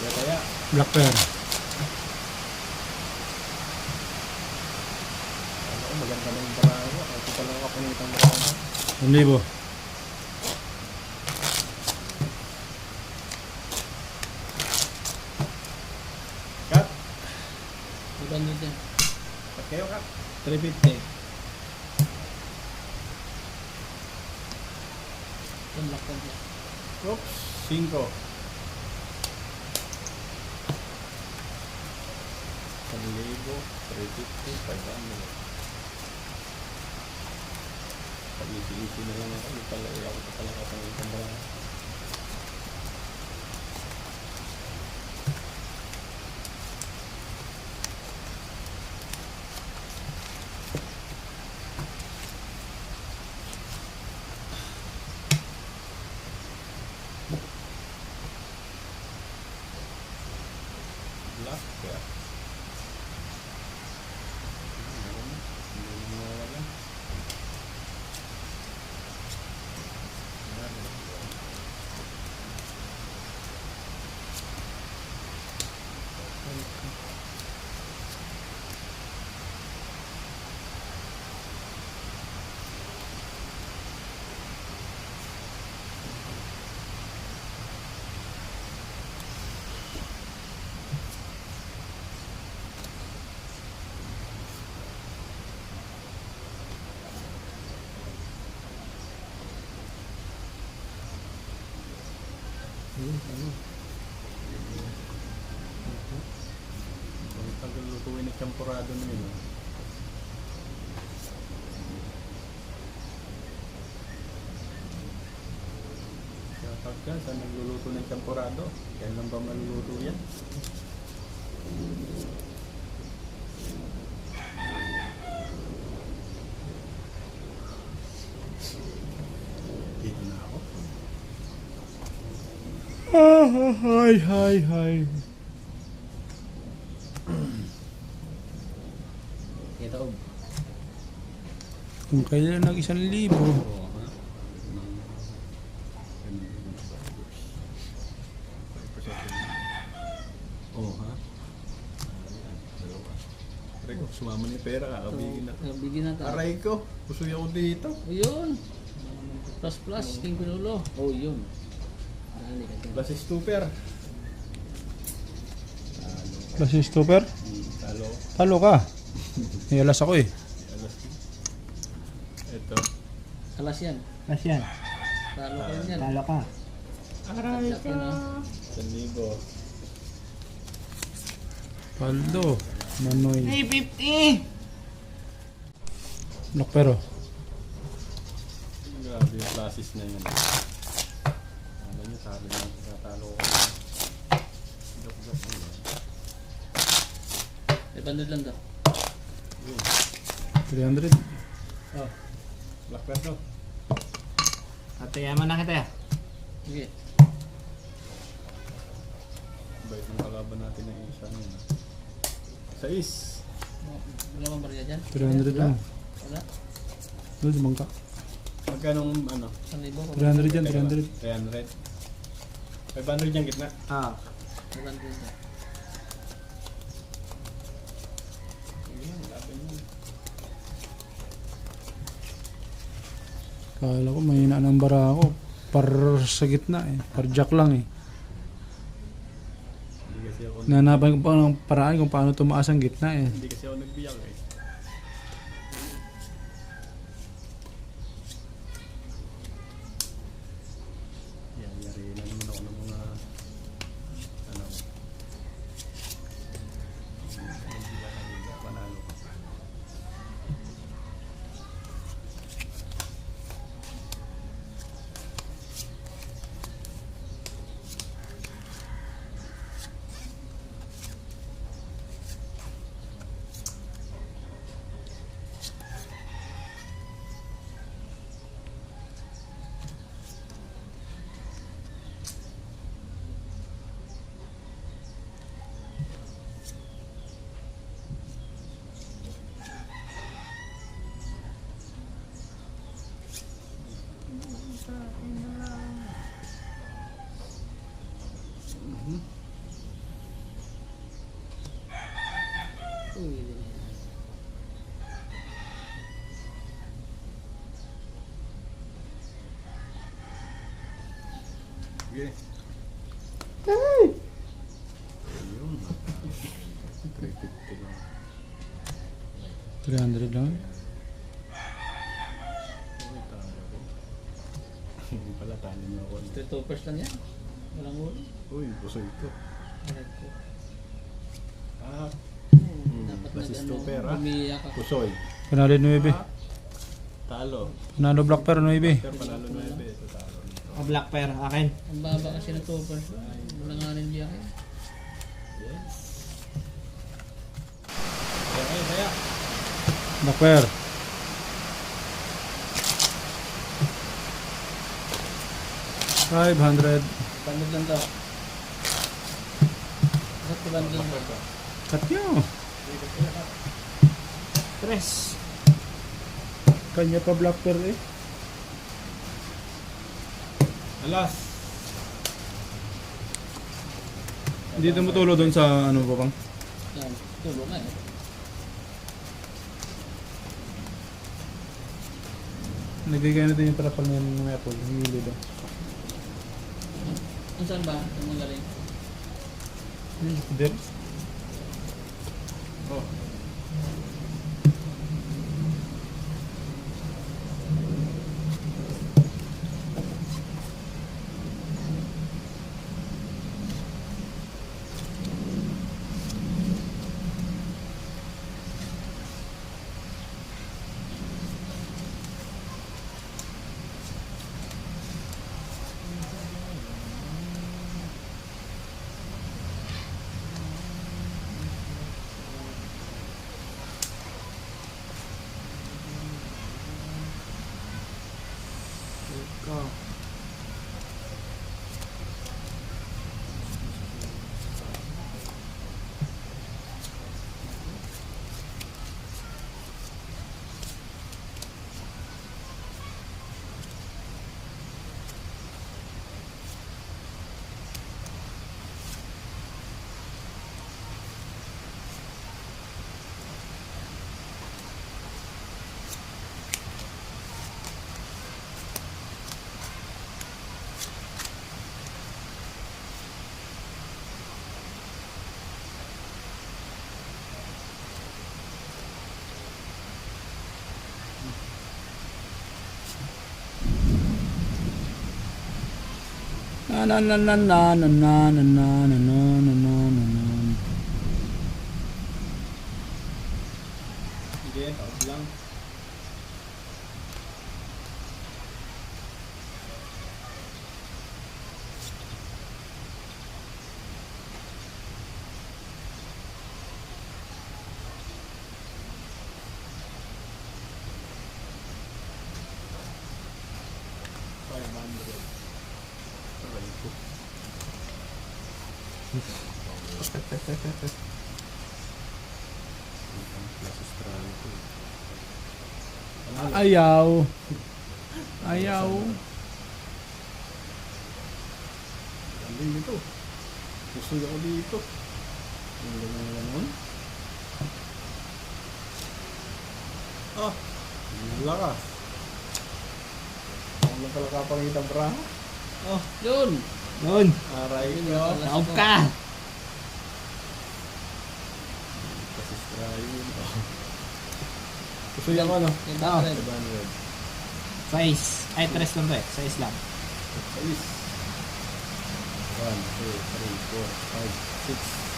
Kaya Black pear. ano ko maganda na yung barago. Ito pa lang kapunitang barago. 1,000. Cut. Iban nyo dyan. Cut kayo cut. 350. Ito black pear dyan. Oops. 5. 1,000, 350, 500. Pag-isi-isi na lang ako. Hindi pala ako pa pala kapunitang barago. Black pear. Hindi mawawala. Ang tagal lutuin ng champurado na yun. Kaya pagka saan nagluluto ng champurado, kailan ba maluluto yan? Dito na ako. Hi. Ito. Kung kailan nag 1,000. Oo, ha? Oo, ha? Aray ko, sumama niya pera, kakabigin na. Bigyan natin. Aray ko, pusoy ako dito. O yun. Plus, king pinulo. O yun. Dali ka dyan. Plus stupper. Plus yung stopper. Talo. Talo ka. May alas ako eh. Alas. Ito. Alas yan. Alas yan. Talo ka rin yan. Talo ka. Aray Laki, no? 1,000. Paldo. Manoy. 350! Black pear. Grabe yung classes na yun. Ano nyo, sabi nyo, tatalo ko. Joke mo yun. 500 lang daw. Yun. 300. Oh, black pear to. Ate, yaman na kita ya. Sige. Bait ng kalaban natin ng isa yun. 6. Wala bang barya dyan? 300 lang. Wala. Doon, dumangka. Magkano ano? 1,000. 300 yan, 300. 300. 500 yung gitna. Ah. 500 dyan. Yun, laban yun. Kala ko mahina ng bara ako. Par sa gitna eh. Par jack lang eh. Hindi kasi ako, Nanapan ko pa ng paraan kung paano tumaas ang gitna eh. hindi kasi ako nagbiyak eh. Yan, yari lang naman ako ng mga ano. Panalo ka pa. Sige. Ayun. 350 lang. 300 lang. Uy, talo ko. Hindi pala, talo niyo ako. Street toppers lang yan. Walang huli. Uy, puso ito. Alag ko. Ah, Dapat Plus nag-ano, stopper, ah. umiiyak ako. pusoy. Panalo 9. Talo. Panalo black pair 9. Kaya panalo 9 ito talo nito. O black pair, akin. Ang baba kasi ng toppers. Wala nga rin biyak eh. Yes. Kaya. Black pair. $500. Bandod lang to. Ba't ko bandod lang to? Cut nyo. Tres. Kanya pa black pair eh. Alas. Hindi tumutulo doon sa ano ba bang? Yan. Tulo nga eh. Nagbigay natin yung trapal ng apple. Hili doon. Kung saan ba? Kung magaling. Dip. Oh. Na na na na na na na na na na na na na na. Sige, taos lang. Ayaw. Ayaw. Galing dito. Gusto ako dito. Ang ganun. Ah, ang lakas. Ang lang pala kapangitang braha. Oh, yun! Noon. Aray Yun ko. yung Naob ko. ka. Kasi strayin. Gusto niya ko ano? Yung Ah. red. 500. Size. Ay, tres lang to eh. Size lang. Ayos. 1, 2, 3, 4, 5, 6.